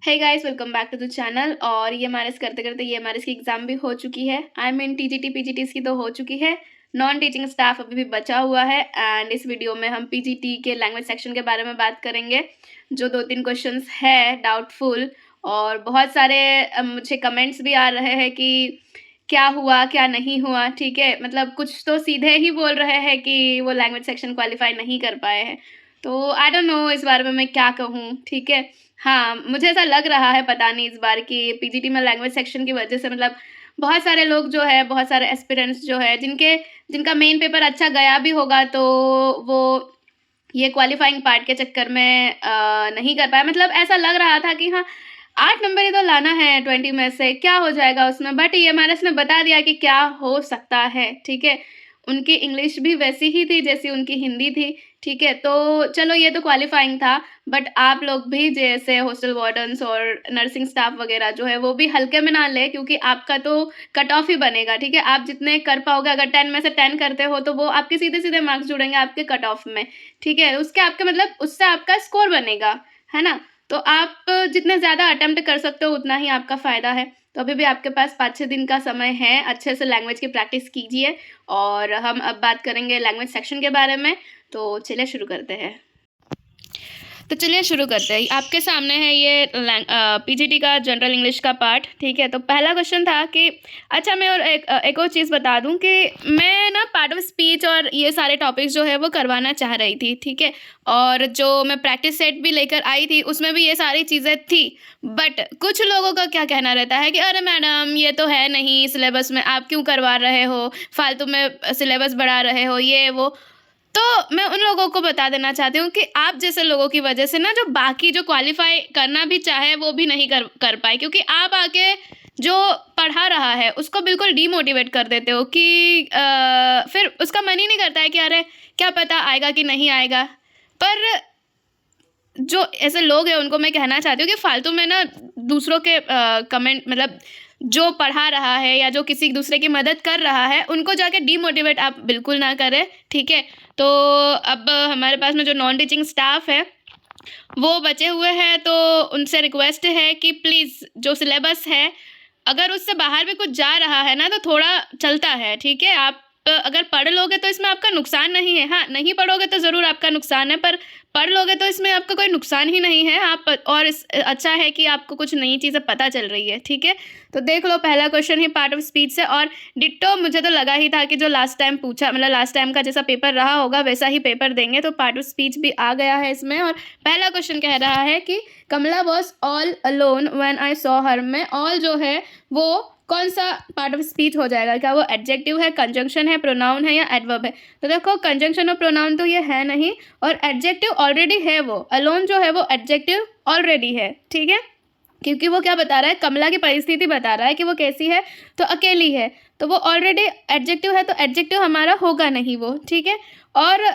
Hey guys, welcome back to the channel. और ये MRS करते करते ये एमआरएस की एग्ज़ाम भी हो चुकी है। आई मीन टीजीटी पीजीटीज़ की तो हो चुकी है, नॉन टीचिंग स्टाफ अभी भी बचा हुआ है। एंड इस वीडियो में हम पीजीटी के लैंग्वेज सेक्शन के बारे में बात करेंगे, जो 2-3 क्वेश्चंस है डाउटफुल। और बहुत सारे मुझे कमेंट्स भी आ रहे हैं कि क्या हुआ क्या नहीं हुआ। ठीक है, मतलब कुछ तो सीधे ही बोल रहे हैं कि वो लैंग्वेज सेक्शन क्वालिफाई नहीं कर पाए हैं। तो आई डोंट नो इस बारे में मैं क्या कहूँ। ठीक है, हाँ, मुझे ऐसा लग रहा है, पता नहीं इस बार कि पीजीटी में लैंग्वेज सेक्शन की वजह से मतलब बहुत सारे लोग जो है, बहुत सारे एस्पिरेंट्स जो है, जिनका मेन पेपर अच्छा गया भी होगा, तो वो ये क्वालिफाइंग पार्ट के चक्कर में नहीं कर पाया। मतलब ऐसा लग रहा था कि हाँ, 8 नंबर ही तो लाना है 20 में से, क्या हो जाएगा उसमें। बट ईएमआरएस ने बता दिया कि क्या हो सकता है। ठीक है, उनकी इंग्लिश भी वैसी ही थी जैसी उनकी हिंदी थी। ठीक है, तो चलो ये तो क्वालिफाइंग था। बट आप लोग भी जैसे हॉस्टल वार्डन्स और नर्सिंग स्टाफ वगैरह जो है, वो भी हल्के में ना ले, क्योंकि आपका तो कट ऑफ ही बनेगा। ठीक है, आप जितने कर पाओगे, अगर 10 में से 10 करते हो तो वो आपके सीधे सीधे मार्क्स जुड़ेंगे आपके कट ऑफ में। ठीक है, उसके आपके मतलब उससे आपका स्कोर बनेगा, है ना। तो आप जितने ज़्यादा अटेम्प्ट कर सकते हो उतना ही आपका फ़ायदा है। तो अभी भी आपके पास 5-6 दिन का समय है, अच्छे से लैंग्वेज की प्रैक्टिस कीजिए। और हम अब बात करेंगे लैंग्वेज सेक्शन के बारे में, तो चलिए शुरू करते हैं। तो चलिए शुरू करते हैं। आपके सामने है ये पीजीटी का जनरल इंग्लिश का पार्ट। ठीक है, तो पहला क्वेश्चन था कि अच्छा, मैं और एक और चीज़ बता दूं कि मैं ना पार्ट ऑफ स्पीच और ये सारे टॉपिक्स जो है वो करवाना चाह रही थी। ठीक है, और जो मैं प्रैक्टिस सेट भी लेकर आई थी उसमें भी ये सारी चीज़ें थी। बट कुछ लोगों का क्या कहना रहता है कि अरे मैडम, ये तो है नहीं सिलेबस में, आप क्यों करवा रहे हो, फालतू में सिलेबस बढ़ा रहे हो, ये वो। तो मैं उन लोगों को बता देना चाहती हूँ कि आप जैसे लोगों की वजह से ना, जो बाकी जो क्वालिफाई करना भी चाहे वो भी नहीं कर पाए, क्योंकि आप आके जो पढ़ा रहा है उसको बिल्कुल डीमोटिवेट कर देते हो कि फिर उसका मन ही नहीं करता है कि अरे क्या पता आएगा कि नहीं आएगा। पर जो ऐसे लोग हैं उनको मैं कहना चाहती हूँ कि फालतू में ना दूसरों के कमेंट, मतलब जो पढ़ा रहा है या जो किसी दूसरे की मदद कर रहा है उनको जाके डीमोटिवेट आप बिल्कुल ना करें। ठीक है, तो अब हमारे पास में जो नॉन टीचिंग स्टाफ है वो बचे हुए हैं, तो उनसे रिक्वेस्ट है कि प्लीज़ जो सिलेबस है, अगर उससे बाहर भी कुछ जा रहा है ना तो थोड़ा चलता है। ठीक है, आप अगर पढ़ लोगे तो इसमें आपका नुकसान नहीं है। हाँ, नहीं पढ़ोगे तो ज़रूर आपका नुकसान है, पर पढ़ लोगे तो इसमें आपका कोई नुकसान ही नहीं है। आप और इस अच्छा है कि आपको कुछ नई चीज़ें पता चल रही है। ठीक है, तो देख लो, पहला question he part of speech से। और डिट्टो मुझे तो लगा ही था कि जो लास्ट टाइम पूछा, मतलब लास्ट टाइम का जैसा पेपर रहा होगा वैसा ही पेपर देंगे, तो पार्ट ऑफ स्पीच भी आ गया है इसमें। और पहला क्वेश्चन कह रहा है कि Kamala was all alone when I saw her में ऑल जो है वो कौन सा पार्ट ऑफ स्पीच हो जाएगा? क्या वो एडजेक्टिव है, कंजंक्शन है, प्रोनाउन है या एडवर्ब है? तो देखो, कंजंक्शन और प्रोनाउन तो ये है नहीं, और एडजेक्टिव ऑलरेडी है। वो अलोन जो है वो एडजेक्टिव ऑलरेडी है। ठीक है, क्योंकि वो क्या बता रहा है, कमला की परिस्थिति बता रहा है कि वो कैसी है, तो अकेली है, तो वो ऑलरेडी एडजेक्टिव है, तो एडजेक्टिव हमारा होगा नहीं वो। ठीक है, और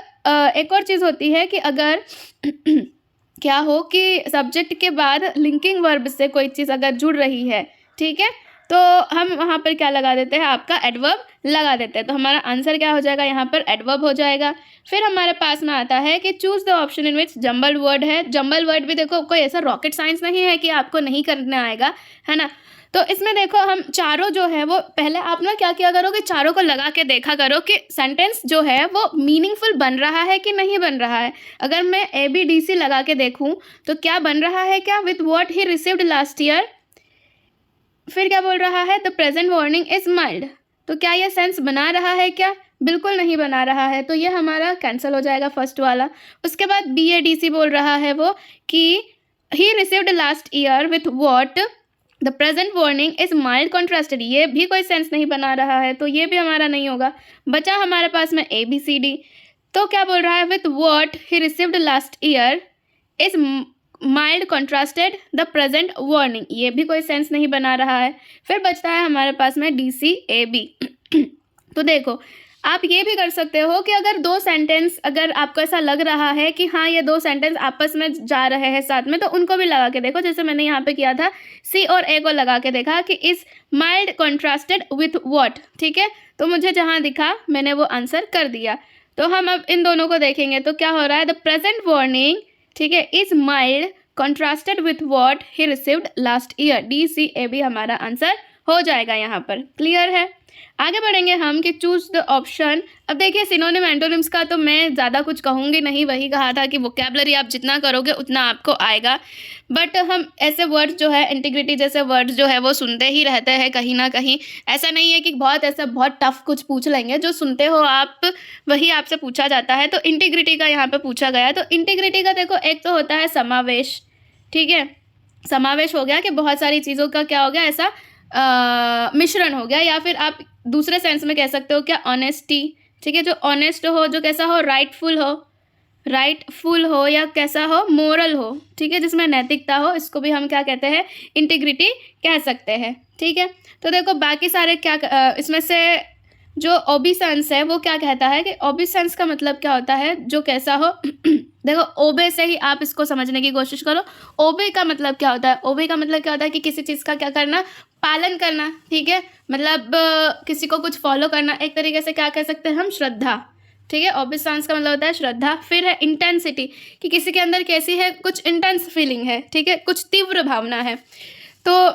एक और चीज़ होती है कि अगर क्या हो कि सब्जेक्ट के बाद लिंकिंग वर्ब से कोई चीज़ अगर जुड़ रही है, ठीक है, तो हम वहाँ पर क्या लगा देते हैं, आपका एडवर्ब लगा देते हैं। तो हमारा आंसर क्या हो जाएगा, यहाँ पर एडवर्ब हो जाएगा। फिर हमारे पास में आता है कि choose the option in which jumble word है। जंबल वर्ड भी देखो, कोई ऐसा रॉकेट साइंस नहीं है कि आपको नहीं करना आएगा, है ना। तो इसमें देखो, हम चारों जो है वो पहले आप ना क्या किया करो कि चारों को लगा के देखा करो कि सेंटेंस जो है वो मीनिंगफुल बन रहा है कि नहीं बन रहा है। अगर मैं ABDC लगा के देखूँ तो क्या बन रहा है, क्या with what he received last year. फिर क्या बोल रहा है, the present warning is mild. तो क्या ये सेंस बना रहा है? क्या बिल्कुल नहीं बना रहा है, तो ये हमारा कैंसिल हो जाएगा फर्स्ट वाला। उसके बाद BADC बोल रहा है वो कि ही received last year with what the present warning is mild contrasted. ये भी कोई सेंस नहीं बना रहा है, तो ये भी हमारा नहीं होगा। बचा हमारे पास में ABCD। तो क्या बोल रहा है, with what he received last year is mild contrasted the present warning. ये भी कोई सेंस नहीं बना रहा है। फिर बचता है हमारे पास में DCAB। तो देखो, आप ये भी कर सकते हो कि अगर दो सेंटेंस, अगर आपको ऐसा लग रहा है कि हाँ ये दो सेंटेंस आपस में जा रहे हैं साथ में, तो उनको भी लगा के देखो। जैसे मैंने यहाँ पे किया था, C और A को लगा के देखा कि इस माइल्ड कॉन्ट्रास्टेड विथ वॉट। ठीक है, तो मुझे जहाँ दिखा मैंने वो आंसर कर दिया। तो हम अब इन दोनों को देखेंगे तो क्या हो रहा है, द प्रेजेंट वार्निंग, ठीक है, is mild contrasted with what he received last year. D C A B हमारा आंसर हो जाएगा यहाँ पर। क्लियर है। आगे बढ़ेंगे हम कि चूज द ऑप्शन। अब देखिए सिनोनिम एंटोनिम्स का तो मैं ज़्यादा कुछ कहूँगी नहीं, वही कहा था कि वोकैबलरी आप जितना करोगे उतना आपको आएगा, बट हम ऐसे वर्ड्स जो है इंटीग्रिटी जैसे वर्ड्स जो है वो सुनते ही रहते हैं कहीं ना कहीं। ऐसा नहीं है कि बहुत टफ कुछ पूछ लेंगे, जो सुनते हो आप वही आपसे पूछा जाता है। तो इंटीग्रिटी का यहाँ पे पूछा गया। तो इंटीग्रिटी का देखो एक तो होता है समावेश, ठीक है, समावेश हो गया कि बहुत सारी चीज़ों का क्या हो गया, ऐसा मिश्रण हो गया। या फिर आप दूसरे सेंस में कह सकते हो क्या, ऑनेस्टी, ठीक है, जो ऑनेस्ट हो, जो कैसा हो, राइटफुल हो या कैसा हो, मोरल हो, ठीक है, जिसमें नैतिकता हो, इसको भी हम क्या कहते हैं, इंटीग्रिटी कह सकते हैं। ठीक है, तो देखो बाकी सारे क्या इसमें से जो ओबीसेंस है वो क्या कहता है कि ओबीसेंस का मतलब क्या होता है, जो कैसा हो देखो ओबे से ही आप इसको समझने की कोशिश करो। ओबे का मतलब क्या होता है, ओबे का मतलब क्या होता है कि किसी चीज़ का क्या करना, पालन करना, ठीक है, मतलब किसी को कुछ फॉलो करना। एक तरीके से क्या कह सकते हैं हम, श्रद्धा, ठीक है। ओबीसेंस का मतलब होता है श्रद्धा। फिर है इंटेंसिटी, कि किसी के अंदर कैसी है, कुछ इंटेंस फीलिंग है, ठीक है, कुछ तीव्र भावना है, तो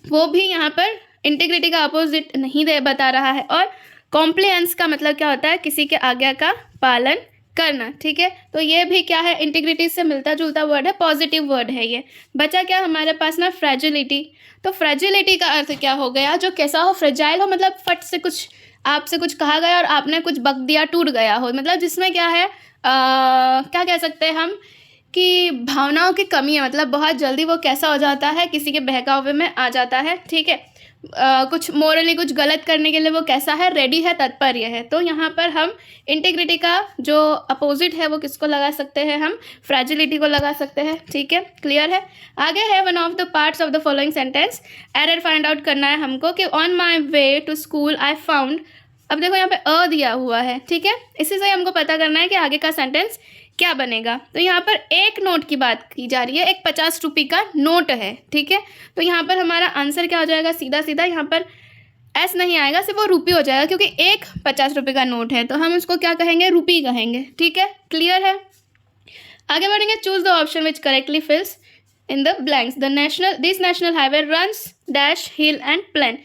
वो भी यहाँ पर इंटीग्रिटी का अपोजिट नहीं दे बता रहा है। और कॉम्प्लायंस का मतलब क्या होता है, किसी के आज्ञा का पालन करना, ठीक है। तो ये भी क्या है, इंटीग्रिटी से मिलता जुलता वर्ड है, पॉजिटिव वर्ड है ये। बचा क्या हमारे पास ना, फ्रेजिलिटी। तो फ्रेजिलिटी का अर्थ क्या हो गया, जो कैसा हो, फ्रेजाइल हो, मतलब फट से कुछ आपसे कुछ कहा गया और आपने कुछ बक दिया, टूट गया हो, मतलब जिसमें क्या है क्या कह सकते हैं हम कि भावनाओं की कमी है, मतलब बहुत जल्दी वो कैसा हो जाता है, किसी के बहकावे में आ जाता है, ठीक है। कुछ मोरली कुछ गलत करने के लिए वो कैसा है, रेडी है, तत्पर है। तो यहाँ पर हम इंटीग्रिटी का जो अपोजिट है वो किसको लगा सकते हैं, हम फ्रेजिलिटी को लगा सकते हैं, ठीक है। क्लियर है। आगे है one of the parts of the following sentence, error find out करना है हमको कि on my way to school I found. अब देखो यहाँ पे अ दिया हुआ है, ठीक है, इसी से हमको पता करना है कि आगे का सेंटेंस क्या बनेगा। तो यहाँ पर एक नोट की बात की जा रही है, एक 50 रुपये का नोट है, ठीक है। तो यहाँ पर हमारा आंसर क्या हो जाएगा, सीधा सीधा यहाँ पर एस नहीं आएगा, सिर्फ वो रुपये हो जाएगा, क्योंकि एक 50 रुपये का नोट है, तो हम उसको क्या कहेंगे, रुपये कहेंगे, ठीक है। क्लियर है। आगे बढ़ेंगे, choose the option which correctly fills in the blanks. This national highway runs dash hill and plain.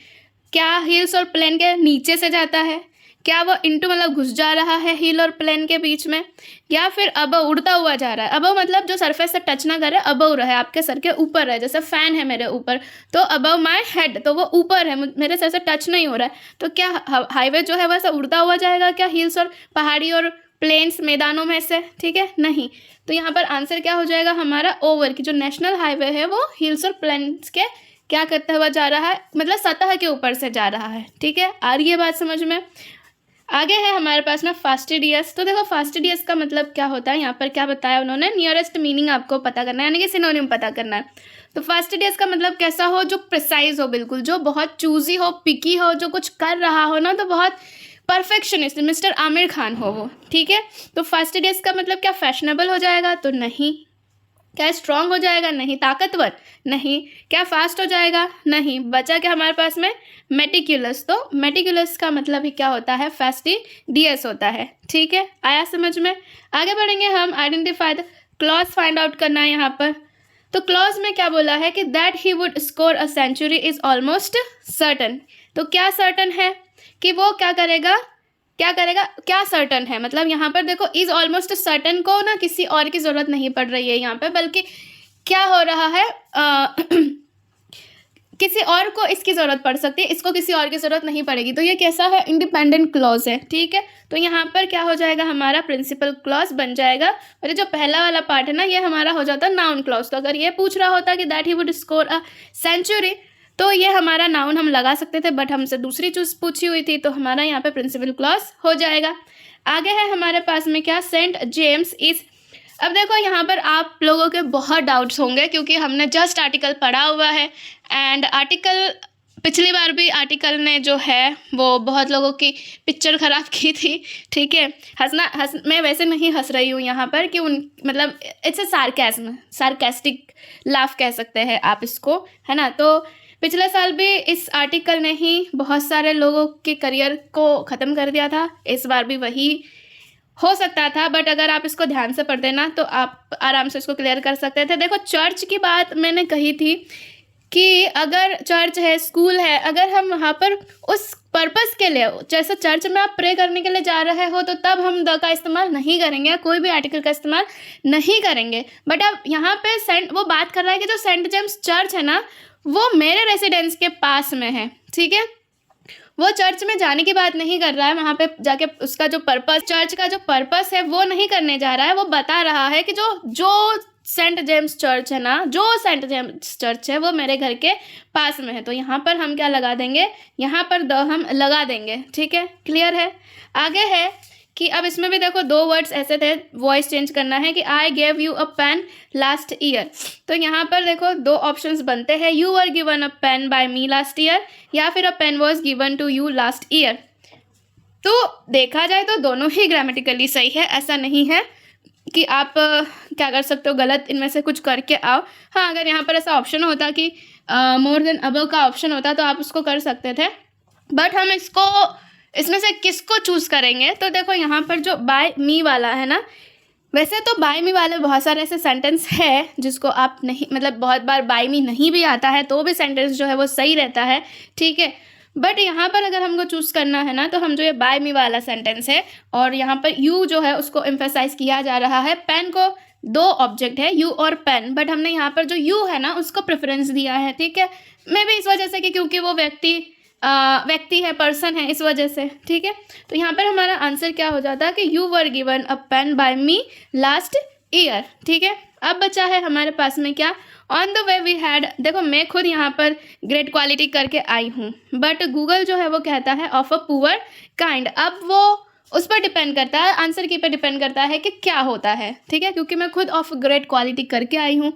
क्या हिल्स और प्लेन के नीचे से जाता है, क्या वो इंटू मतलब घुस जा रहा है हिल और प्लेन के बीच में, या फिर अबव उड़ता हुआ जा रहा है। अबव मतलब जो सरफेस से टच ना करे, अबव रहे, आपके सर के ऊपर है, जैसे फैन है मेरे ऊपर, तो अबव माय हेड, तो वो ऊपर है, मेरे सर से टच नहीं हो रहा है। तो क्या हाईवे जो है वैसे उड़ता हुआ जाएगा क्या, हिल्स और पहाड़ी और प्लेन्स मैदानों में से, ठीक है, नहीं। तो यहाँ पर आंसर क्या हो जाएगा हमारा, ओवर, की जो नेशनल हाईवे है वो हिल्स और प्लेन्स के क्या करता हुआ जा रहा है, मतलब सतह के ऊपर से जा रहा है, ठीक है। आ रही है बात समझ में। आगे है हमारे पास ना फास्टिडियस। तो देखो फास्टिडियस का मतलब क्या होता है, यहाँ पर क्या बताया उन्होंने, नियरेस्ट मीनिंग आपको पता करना है, यानी कि सिनोनिम पता करना है। तो फास्टिडियस का मतलब कैसा हो, जो प्रिसाइज हो, बिल्कुल, जो बहुत चूजी हो, पिकी हो, जो कुछ कर रहा हो ना तो बहुत परफेक्शनिस्ट, मिस्टर आमिर खान हो वो, ठीक है। तो फास्टिडियस का मतलब क्या, फैशनेबल हो जाएगा, तो नहीं। क्या स्ट्रांग हो जाएगा, नहीं। ताकतवर, नहीं। क्या फास्ट हो जाएगा, नहीं। बचा क्या हमारे पास में, मेटिकुलस। तो मेटिकुलस का मतलब ही क्या होता है, फास्टिडियस होता है, ठीक है। आया समझ में। आगे बढ़ेंगे हम, identify the clause find out करना है यहाँ पर। तो क्लॉज में क्या बोला है कि that he would score a century is almost certain. तो क्या सर्टन है कि वो क्या करेगा, क्या सर्टन है, मतलब यहाँ पर देखो इज ऑलमोस्ट सर्टन को ना किसी और की ज़रूरत नहीं पड़ रही है यहाँ पे, बल्कि क्या हो रहा है किसी और को इसकी ज़रूरत पड़ सकती है, इसको किसी और की ज़रूरत नहीं पड़ेगी। तो ये कैसा है, इंडिपेंडेंट क्लॉज है, ठीक है। तो यहाँ पर क्या हो जाएगा हमारा, प्रिंसिपल क्लॉज बन जाएगा। और ये जो पहला वाला पार्ट है ना, ये हमारा हो जाता है नाउन क्लॉज। तो अगर ये पूछ रहा होता कि that he would score a century, तो ये हमारा नाउन हम लगा सकते थे, बट हमसे दूसरी चीज़ पूछी हुई थी, तो हमारा यहाँ पे प्रिंसिपल क्लॉज हो जाएगा। आगे है हमारे पास में क्या, सेंट जेम्स इज। अब देखो यहाँ पर आप लोगों के बहुत डाउट्स होंगे, क्योंकि हमने जस्ट आर्टिकल पढ़ा हुआ है, एंड आर्टिकल पिछली बार भी आर्टिकल ने जो है वो बहुत लोगों की पिक्चर ख़राब की थी, ठीक है। मैं वैसे नहीं हंस रही हूँ यहाँ पर, कि मतलब it's a sarcasm, sarcastic laugh कह सकते हैं आप इसको, है ना। तो पिछले साल भी इस आर्टिकल ने ही बहुत सारे लोगों के करियर को ख़त्म कर दिया था, इस बार भी वही हो सकता था, बट अगर आप इसको ध्यान से पढ़ते ना तो आप आराम से इसको क्लियर कर सकते थे। देखो चर्च की बात मैंने कही थी कि अगर चर्च है, स्कूल है, अगर हम वहाँ पर उस पर्पस के लिए, जैसे चर्च में आप प्रे करने के लिए जा रहे हो तो तब हम द का इस्तेमाल नहीं करेंगे या कोई भी आर्टिकल का इस्तेमाल नहीं करेंगे। बट अब यहाँ पे वो बात कर रहा है कि जो सेंट जेम्स चर्च है ना वो मेरे रेसिडेंस के पास में है, ठीक है। वो चर्च में जाने की बात नहीं कर रहा है, वहाँ पे जाके उसका जो पर्पस, चर्च का जो पर्पस है वो नहीं करने जा रहा है। वो बता रहा है कि जो सेंट जेम्स चर्च है ना, जो सेंट जेम्स चर्च है वो मेरे घर के पास में है। तो यहाँ पर हम क्या लगा देंगे, यहाँ पर द हम लगा देंगे, ठीक है, क्लियर है। आगे है कि अब इसमें भी देखो दो वर्ड्स ऐसे थे, वॉइस चेंज करना है कि I gave you a pen last year. तो यहाँ पर देखो दो ऑप्शंस बनते हैं, you were given a pen by me last year या फिर a pen was given to you last year. तो देखा जाए तो दोनों ही ग्रामेटिकली सही है, ऐसा नहीं है कि आप क्या कर सकते हो गलत इनमें से कुछ करके आओ। हाँ, अगर यहाँ पर ऐसा ऑप्शन होता कि मोर देन अबव का ऑप्शन होता तो आप उसको कर सकते थे, बट हम इसमें से किसको चूज़ करेंगे। तो देखो यहाँ पर जो बाय मी वाला है ना, वैसे तो बाय मी वाले बहुत सारे ऐसे सेंटेंस है जिसको आप नहीं, मतलब बहुत बार बाय मी नहीं भी आता है तो भी सेंटेंस जो है वो सही रहता है, ठीक है। बट यहाँ पर अगर हमको चूज़ करना है ना तो हम जो ये बाय मी वाला सेंटेंस है और यहाँ पर यू जो है उसको एम्फेसाइज किया जा रहा है। पेन को दो ऑब्जेक्ट है, यू और पेन, बट हमने यहाँ पर जो यू है ना उसको प्रेफरेंस दिया है, ठीक है। मे भी इस वजह से कि क्योंकि वो व्यक्ति है, पर्सन है, इस वजह से, ठीक है। तो यहाँ पर हमारा आंसर क्या हो जाता है कि you were given a pen by me last year, ठीक है। अब बचा है हमारे पास में क्या, on the way we had. देखो मैं खुद यहाँ पर ग्रेट क्वालिटी करके आई हूँ, बट गूगल जो है वो कहता है ऑफ अ पुअर काइंड। अब वो उस पर डिपेंड करता है, आंसर की पे डिपेंड करता है कि क्या होता है, ठीक है, क्योंकि मैं खुद ऑफ ग्रेट क्वालिटी करके आई हूँ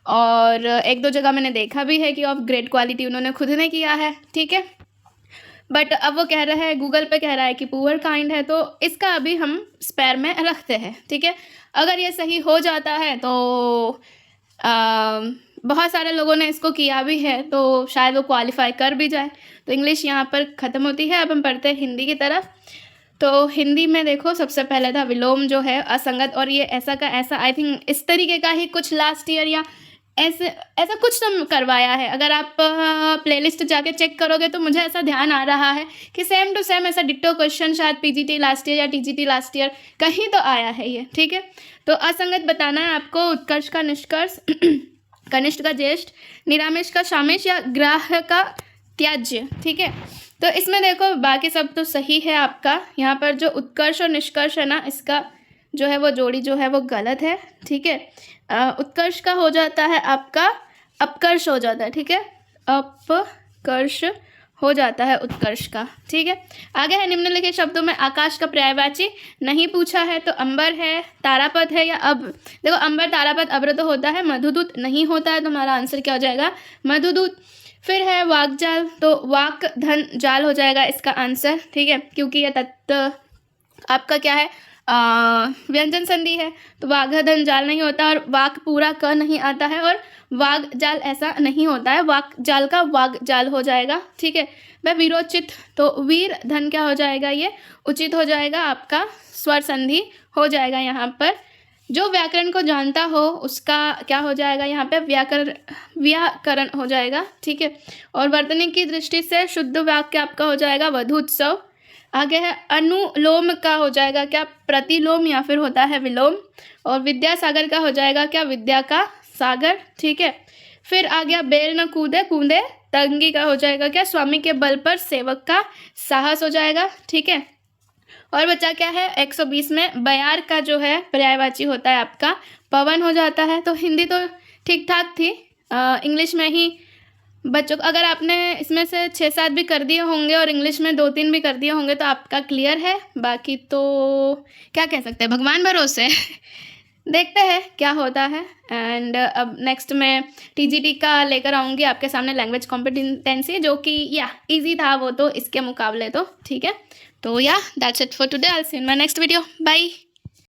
और एक दो जगह मैंने देखा भी है कि ऑफ ग्रेट क्वालिटी उन्होंने खुद ने किया है, ठीक है। बट अब वो कह रहा है, गूगल पे कह रहा है कि पुअर काइंड है, तो इसका अभी हम स्पेयर में रखते हैं, ठीक है। अगर ये सही हो जाता है तो बहुत सारे लोगों ने इसको किया भी है तो शायद वो क्वालिफाई कर भी जाए। तो इंग्लिश यहाँ पर ख़त्म होती है। अब हम पढ़ते हैं हिंदी की तरफ। तो हिंदी में देखो सबसे पहले था विलोम जो है असंगत, और ये ऐसा का ऐसा आई थिंक इस तरीके का ही कुछ लास्ट ईयर या ऐसा कुछ तो करवाया है। अगर आप प्लेलिस्ट जाके चेक करोगे तो मुझे ऐसा ध्यान आ रहा है कि सेम टू सेम ऐसा डिट्टो क्वेश्चन शायद पीजीटी लास्ट ईयर या टीजीटी लास्ट ईयर कहीं तो आया है ये, ठीक है। तो असंगत बताना है आपको, उत्कर्ष का निष्कर्ष, कनिष्ठ का ज्येष्ठ, निरामिष का शामिश या ग्राह का त्याज्य, ठीक है। तो इसमें देखो बाकी सब तो सही है आपका। यहाँ पर जो उत्कर्ष और निष्कर्ष है ना, इसका जो है वो जोड़ी जो है वो गलत है, ठीक है। उत्कर्ष का हो जाता है आपका अपकर्ष हो जाता है, ठीक है, अपकर्ष हो जाता है उत्कर्ष का, ठीक है। आगे है निम्नलिखित शब्दों में आकाश का पर्यायवाची नहीं पूछा है, तो अंबर है, तारापद है या अब। देखो अंबर, तारापद, अब्र तो होता है, मधुदूत नहीं होता है, तो हमारा आंसर क्या हो जाएगा, मधुदूत। फिर है वाकजाल, तो वाक धन जाल हो जाएगा इसका आंसर, ठीक है, क्योंकि यह तत्व आपका क्या है, व्यंजन संधि है, तो वाघ धन जाल नहीं होता, और वाक पूरा क नहीं आता है, और वाग जाल ऐसा नहीं होता है, वाक जाल का वाग जाल हो जाएगा, ठीक है। वह वीरोचित, तो वीर धन क्या हो जाएगा, ये उचित हो जाएगा, आपका स्वर संधि हो जाएगा। यहाँ पर जो व्याकरण को जानता हो उसका क्या हो जाएगा, यहाँ पे व्याकरण हो जाएगा, ठीक है। और वर्तनी की दृष्टि से शुद्ध वाक्य आपका हो जाएगा वधूत्सव। आगे है अनुलोम का हो जाएगा क्या, प्रतिलोम या फिर होता है विलोम। और विद्यासागर का हो जाएगा क्या, विद्या का सागर, ठीक है। फिर आ गया बेल न कूदे कूदे तंगी का हो जाएगा क्या, स्वामी के बल पर सेवक का साहस हो जाएगा, ठीक है। और बचा क्या है 120 में बयार का जो है पर्यायवाची होता है आपका पवन हो जाता है। तो हिंदी तो ठीक ठाक थी, इंग्लिश में ही बच्चों अगर आपने इसमें से 6-7 भी कर दिए होंगे और इंग्लिश में 2-3 भी कर दिए होंगे तो आपका क्लियर है। बाकी तो क्या कह सकते हैं, भगवान भरोसे देखते हैं क्या होता है। एंड अब नेक्स्ट मैं टीजीटी का लेकर आऊँगी आपके सामने लैंग्वेज कॉम्पिटेंसी, जो कि या इजी था वो तो इसके मुकाबले तो, ठीक है। तो yeah that's it for today, I will see in my next video, bye.